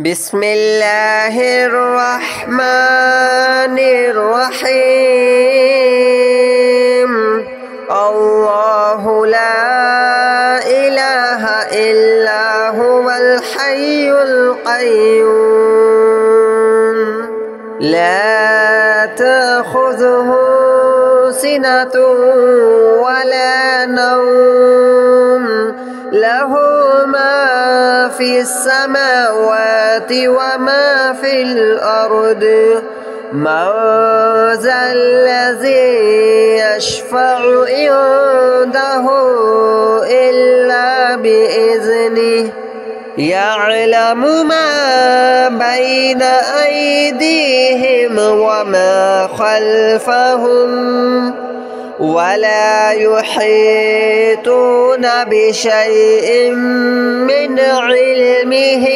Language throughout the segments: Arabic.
بسم الله الرحمن الرحيم. الله لا إله إلا هو الحي القيوم لا تأخذه سنة ولا نوم له ما في السماوات وما في الأرض من ذا الذي يشفع عنده إلا بإذنه يعلم ما بين أيديهم وما خلفهم ولا يحيطون بشيء من علمه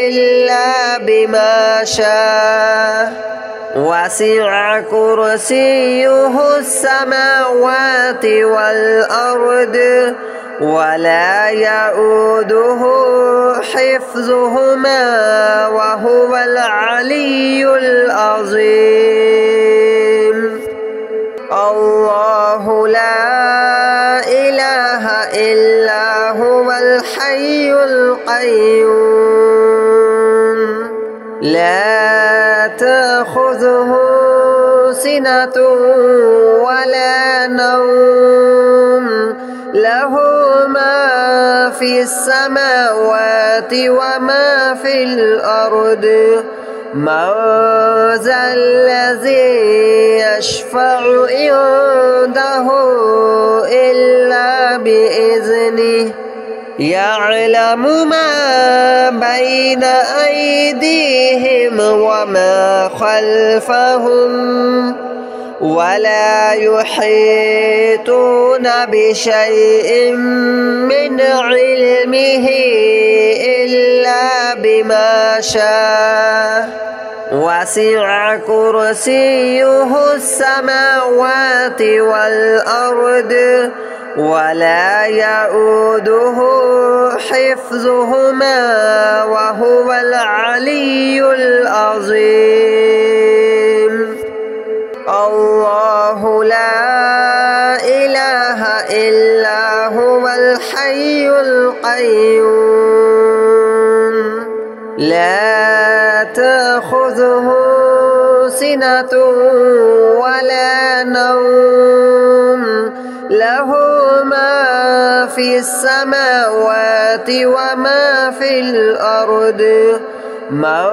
إلا بما شاء وسع كرسيه السماوات والأرض ولا يؤوده حفظهما وهو العلي العظيم. الله لا إله إلا هو الحي القيوم لا تأخذه سنة ولا نوم له ما في السماوات وما في الأرض من ذا الذي يشفع عنده إلا بإذنه يعلم ما بين أيديهم وما خلفهم ولا يحيطون بشيء من علمه إلا بما شاء وسع كرسيه السماوات والأرض ولا يؤوده حفظهما وهو العلي العظيم. الله لا إله إلا هو الحي القيوم لا تأخذه سنة ولا نوم له ما في السماوات وما في الأرض من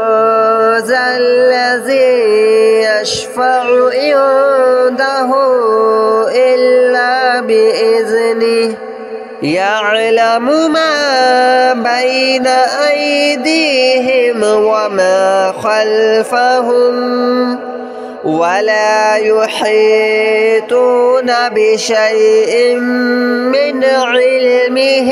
ذا الذي يشفع عنده إلا بإذنه يعلم ما بين أيديهم وما خلفهم ولا يحيطون بشيء من علمه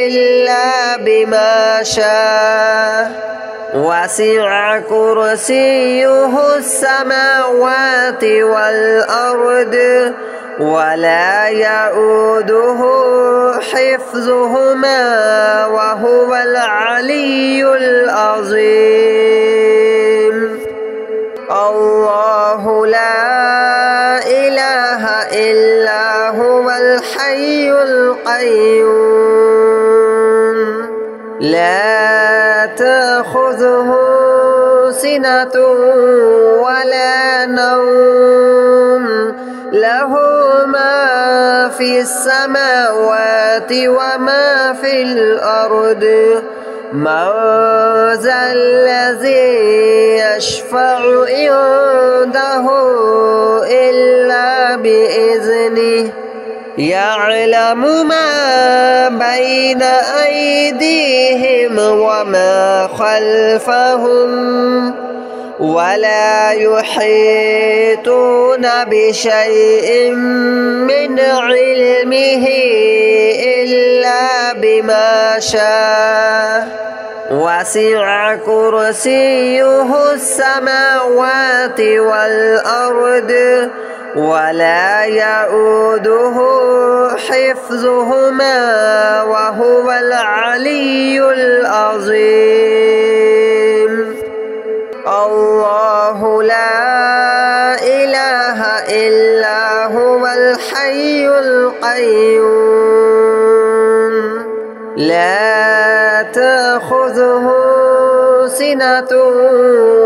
إلا بما شاء وسع كرسيه السماوات والأرض ولا يؤوده حفظهما وهو العلي العظيم. الله لا إله إلا هو الحي القيوم لا تأخذه سنة ولا نوم له ما في السماوات وما في الأرض من ذا الذي يشفع عنده إلا بإذنه يعلم ما بين أيديهم وما خلفهم ولا يحيطون بشيء من علمه إلا بما شاء وسع كرسيه السماوات والأرض ولا يؤوده حفظهما وهو العلي العظيم. الحي القيوم لا تأخذه سنة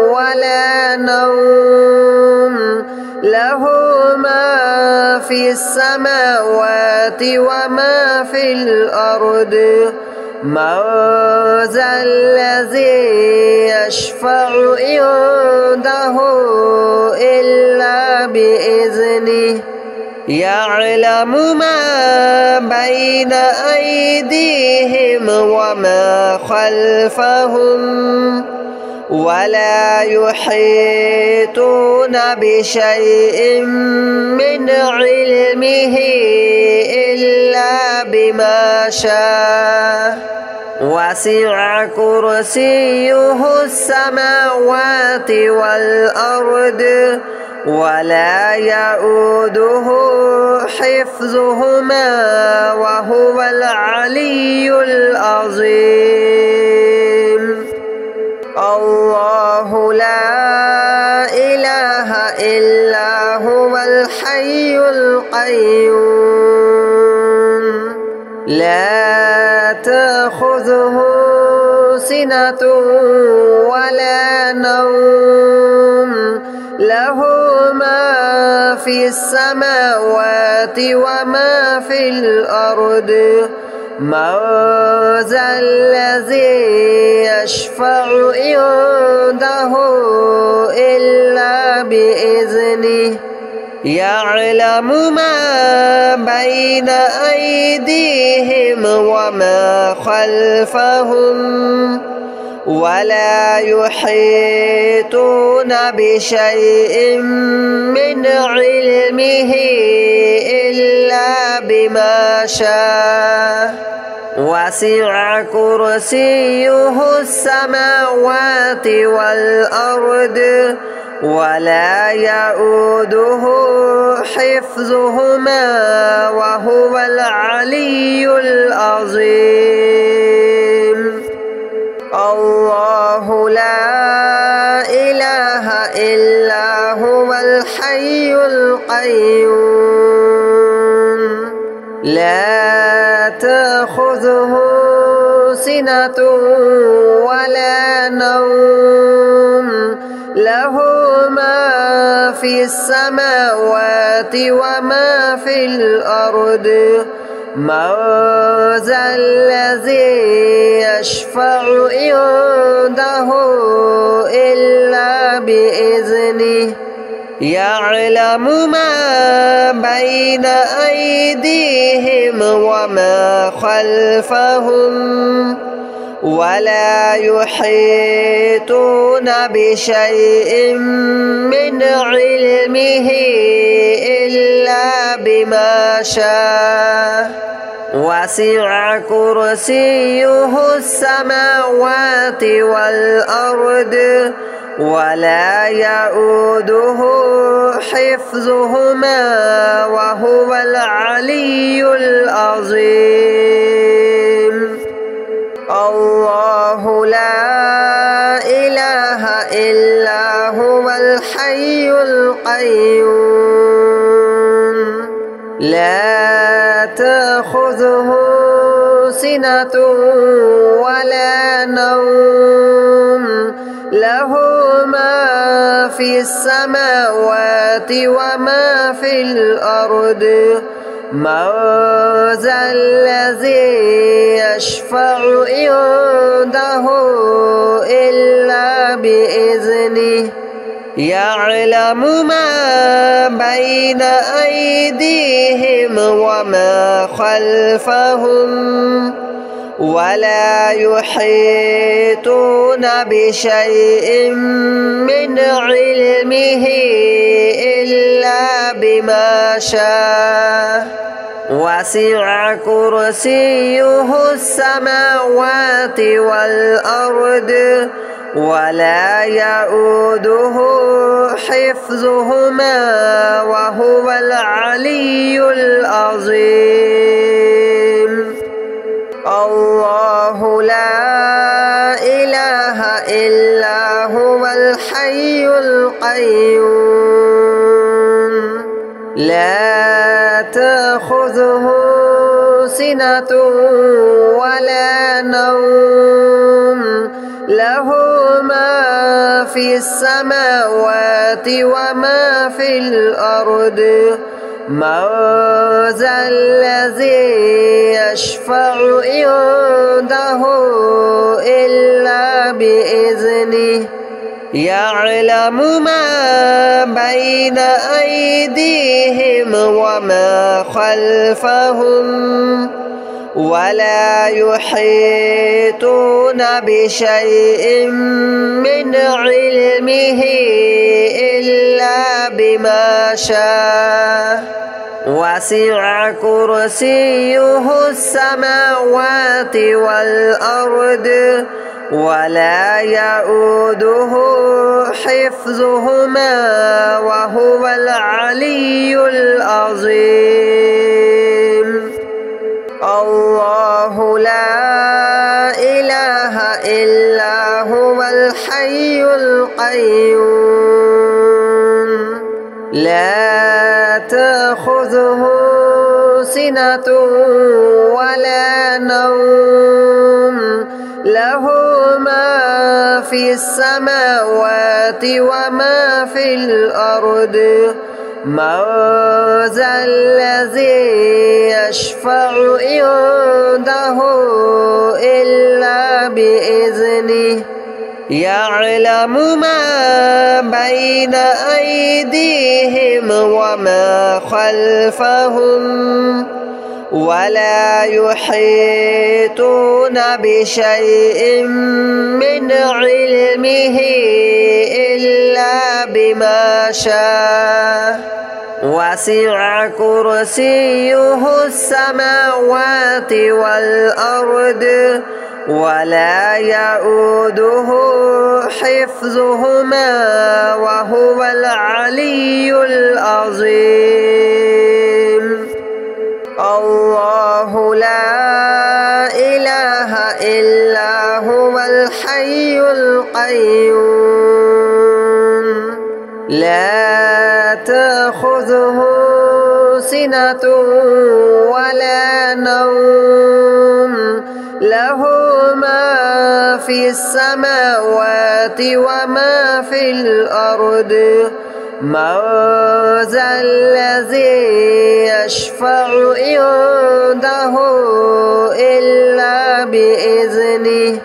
ولا نوم له ما في السماوات وما في الأرض من ذا الذي يشفع عنده إلا بإذنه يعلم ما بين أيديهم وما خلفهم ولا يحيطون بشيء من علمه إلا بما شاء وسع كرسيه السماوات والأرض ولا يؤوده حفظهما وهو العلي العظيم الله لا إله إلا هو الحي القيوم لا تأخذه سنة ولا نوم له ما في السماوات وما في الأرض من ذا الذي يشفع عنده إلا بإذنه يعلم ما بين أيديهم وما خلفهم ولا يحيطون بشيء من علمه إلا بما شاء وسع كرسيه السماوات والأرض ولا يؤوده حفظهما وهو العلي العظيم الله لا إله إلا هو الحي القيوم لا تأخذه سنة ولا نوم له ما في السماوات وما في الأرض من ذا الذي يشفع عنده إلا بإذنه يعلم ما بين أيديهم وما خلفهم ولا يحيطون بشيء من علمه إلا بما شاء وسع كرسيه السماوات والأرض ولا يؤوده حفظهما وهو العلي العظيم الله لا إله إلا هو الحي القيوم لا تأخذه سنة ولا نوم له ما في السماوات وما في الأرض من ذا الذي يشفع عنده إلا بإذنه يعلم ما بين أيديهم وما خلفهم ولا يحيطون بشيء من علمه إلا بما شاء وسع كرسيه السماوات والأرض ولا يؤوده حفظهما وهو العلي العظيم الله لا إله إلا هو الحي القيوم لا تأخذه سنة ولا نوم له ما في السماوات وما في الأرض من ذا الذي يشفع عنده إلا بإذنه يعلم ما بين أيديهم وما خلفهم ولا يحيطون بشيء من علمه إلا بما شاء وسع كرسيه السماوات والأرض ولا يؤوده حفظهما وهو العلي العظيم الله لا إله إلا هو الحي القيوم لا تأخذه سنة ولا نوم له ما في السماوات وما في الأرض من ذا الذي يشفع عنده إلا بإذنه يعلم ما بين أيديهم وما خلفهم ولا يحيطون بشيء من علمه إلا بما شاء وسع كرسيه السماوات والأرض ولا يؤوده حفظهما وهو العلي العظيم الله لا إله إلا هو الحي القيوم لا تأخذه سنة ولا نوم له ما في السماوات وما في الأرض من ذا الذي يشفع عنده إلا بإذنه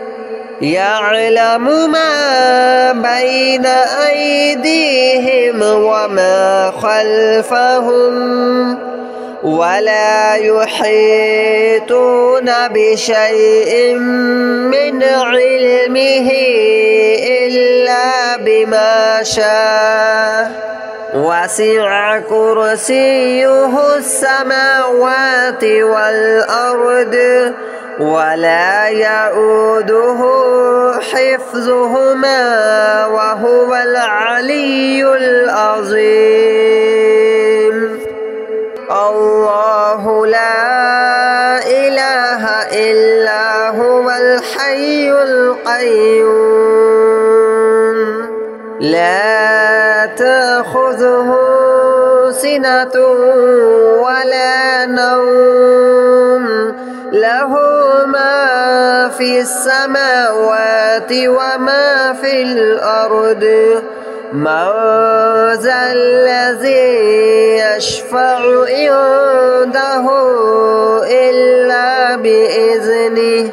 يعلم ما بين أيديهم وما خلفهم ولا يحيطون بشيء من علمه إلا بما شاء وسع كرسيه السماوات والأرض ولا يؤوده حفظهما وهو العلي العظيم الله لا إله إلا هو الحي القيوم لا تأخذه سنة ولا نوم له ما في السماوات وما في الأرض من ذا الذي يشفع عنده إلا بإذنه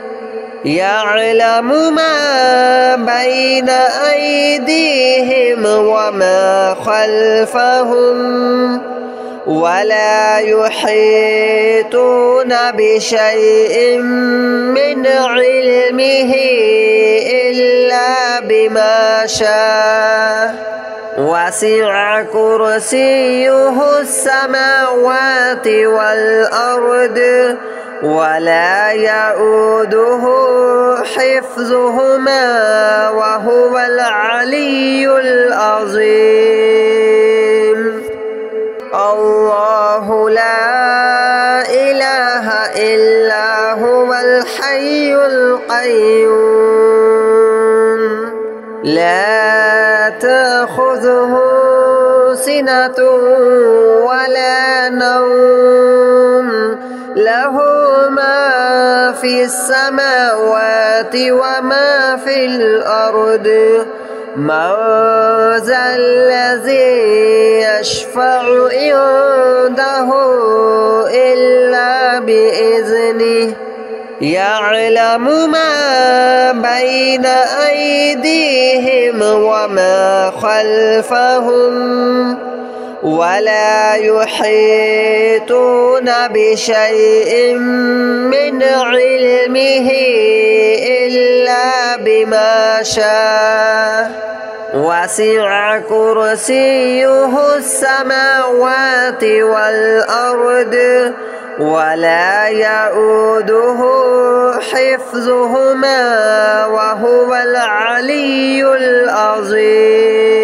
يعلم ما بين أيديهم وما خلفهم ولا يحيطون بشيء من علمه إلا بما شاء وسع كرسيه السماوات والأرض ولا يؤوده حفظهما وهو العلي العظيم الله لا إله إلا هو الحي القيوم لا تأخذه سنة ولا نوم له ما في السماوات وما في الأرض من ذا الذي يشفع عنده إلا بإذنه يعلم ما بين أيديهم وما خلفهم ولا يحيطون بشيء من علمه إلا بما شاء وسع كرسيه السماوات والأرض ولا يؤوده حفظهما وهو العلي العظيم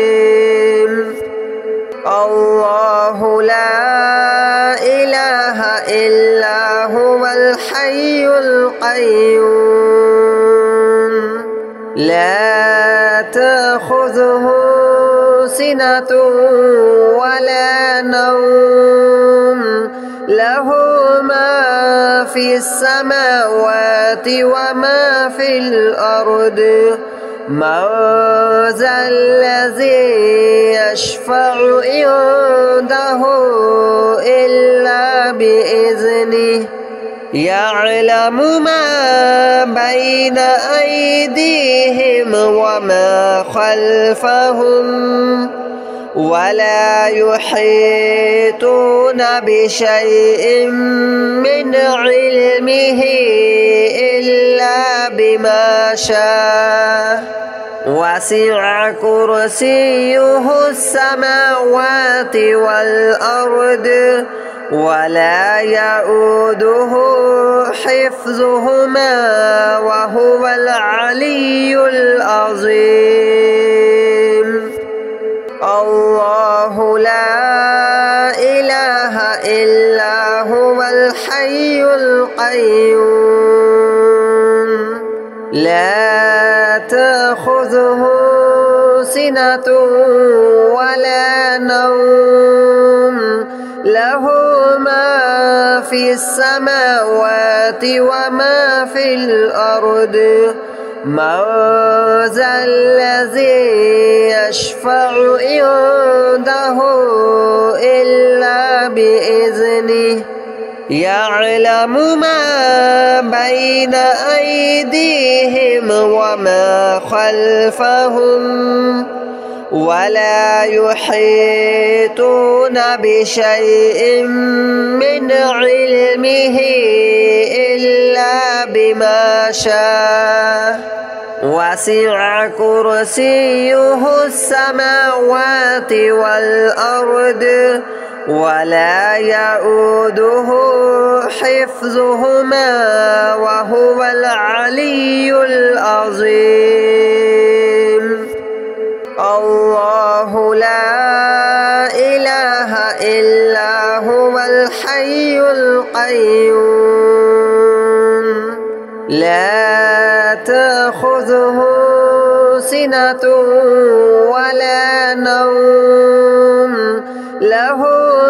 الله لا إله إلا هو الحي القيوم لا تأخذه سنة ولا نوم له ما في السماوات وما في الأرض من ذا الذي يشفع عنده إلا بإذنه يعلم ما بين أيديهم وما خلفهم ولا يحيطون بشيء من علمه إلا بما شاء وسع كرسيه السماوات والأرض ولا يؤوده حفظهما وهو العلي العظيم الله لا إله إلا هو الحي القيوم لا تأخذه سنة ولا نوم له ما في السماوات وما في الأرض من ذا الذي يشفع عنده إلا بإذنه يعلم ما بين أيديهم وما خلفهم ولا يحيطون بشيء من علمه إلا بما شاء وسع كرسيه السماوات والأرض ولا يؤوده حفظهما وهو العلي العظيم الله لا إله إلا هو الحي القيوم لا تأخذه سنة ولا نوم له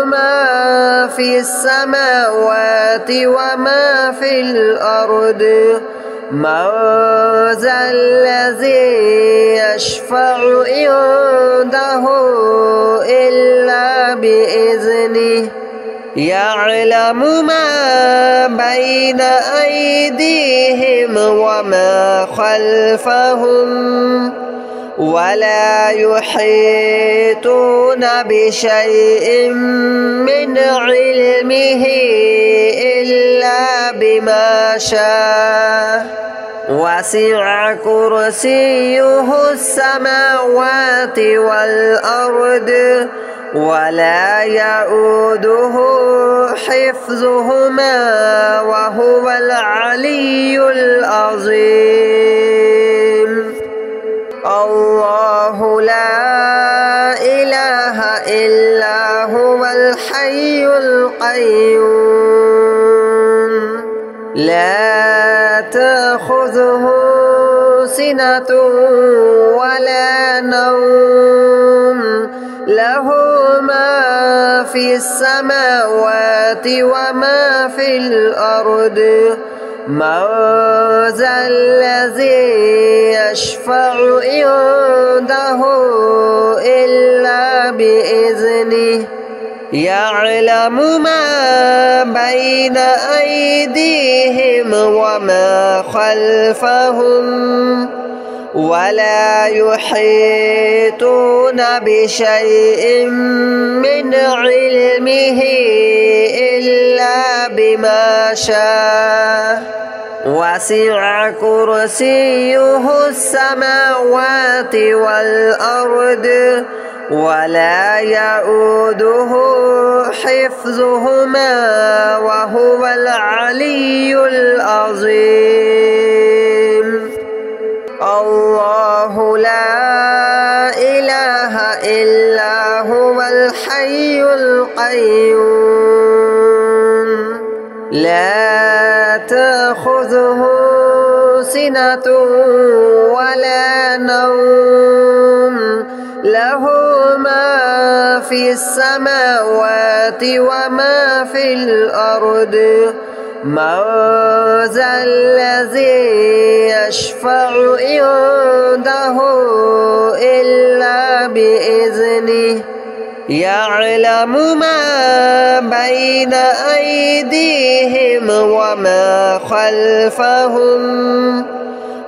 ما في السماوات وما في الأرض من ذا الذي يشفع عنده إلا بإذنه يعلم ما بين أيديهم وما خلفهم ولا يحيطون بشيء من علمه إلا بما شاء وسع كرسيه السماوات والأرض ولا يؤوده حفظهما وهو العلي العظيم الله لا إله إلا هو الحي القيوم لا تأخذه سنة ولا نوم له في السماوات وما في الأرض من ذا الذي يشفع عنده إلا بإذنه يعلم ما بين أيديهم وما خلفهم ولا يحيطون بشيء من علمه إلا بما شاء وسع كرسيه السماوات والأرض ولا يؤوده حفظهما وهو العلي العظيم الله لا إله إلا هو الحي القيوم لا تأخذه سنة ولا نوم له ما في السماوات وما في الأرض من ذا الذي يشفع عنده إلا بإذنه يعلم ما بين أيديهم وما خلفهم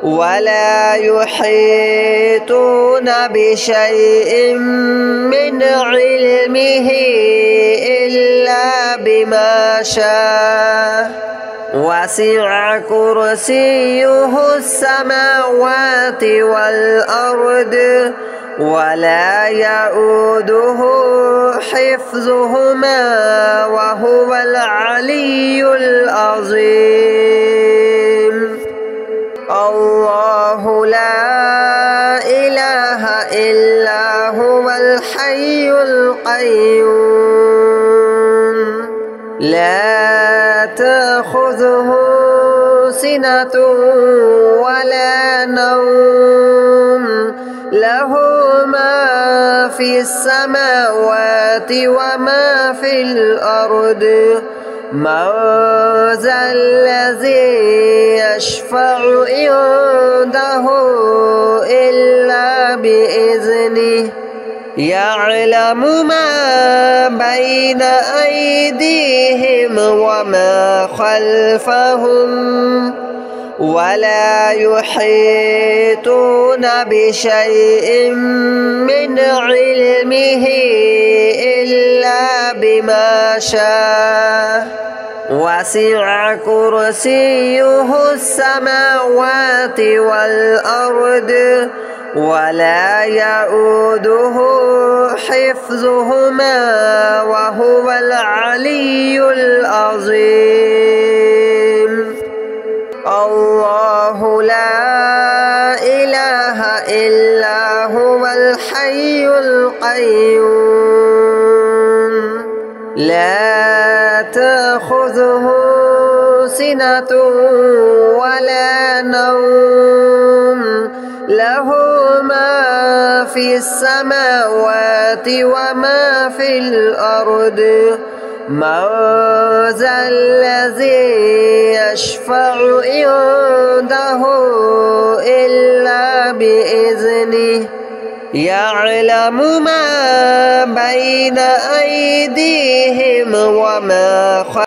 ولا يحيطون بشيء من علمه إلا بما شاء وسع كرسيه السماوات والأرض ولا يؤوده حفظهما وهو العلي العظيم الله لا إله إلا هو الحي القيوم لا تأخذه سنة ولا نوم له ما في السماوات وما في الأرض من ذا الذي يشفع عنده إلا بإذنه يعلم ما بين أيديهم وما خلفهم ولا يحيطون بشيء من علمه إلا بما شاء وسع كرسيه السماوات والأرض ولا يؤوده حفظهما وهو العلي العظيم الله لا إله إلا هو الحي القيوم لا تأخذه سنة ولا نوم له ما في السماوات وما في الأرض من ذا الذي يشفع عنده إلا بإذنه يعلم ما بين أيديهم وما خلفهم